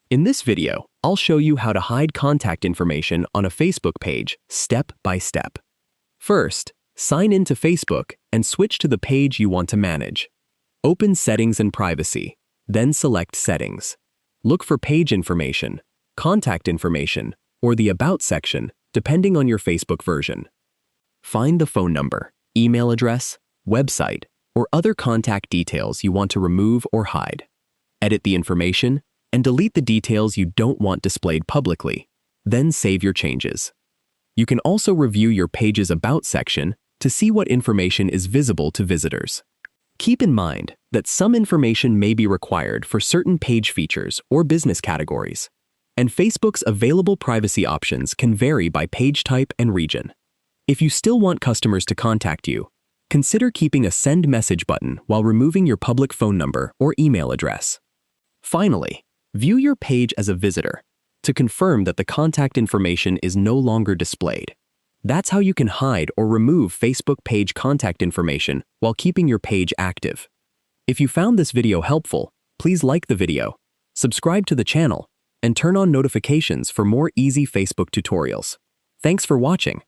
In this video, I'll show you how to hide contact information on a Facebook page step by step. First, sign in to Facebook and switch to the page you want to manage. Open Settings and Privacy, then select Settings. Look for Page Information, Contact Information, or the About section, depending on your Facebook version. Find the phone number, email address, website, or other contact details you want to remove or hide. Edit the information and delete the details you don't want displayed publicly. Then save your changes. You can also review your page's About section to see what information is visible to visitors. Keep in mind that some information may be required for certain page features or business categories, and Facebook's available privacy options can vary by page type and region. If you still want customers to contact you, consider keeping a Send Message button while removing your public phone number or email address. Finally, view your page as a visitor to confirm that the contact information is no longer displayed. That's how you can hide or remove Facebook page contact information while keeping your page active. If you found this video helpful, please like the video, subscribe to the channel, and turn on notifications for more easy Facebook tutorials. Thanks for watching.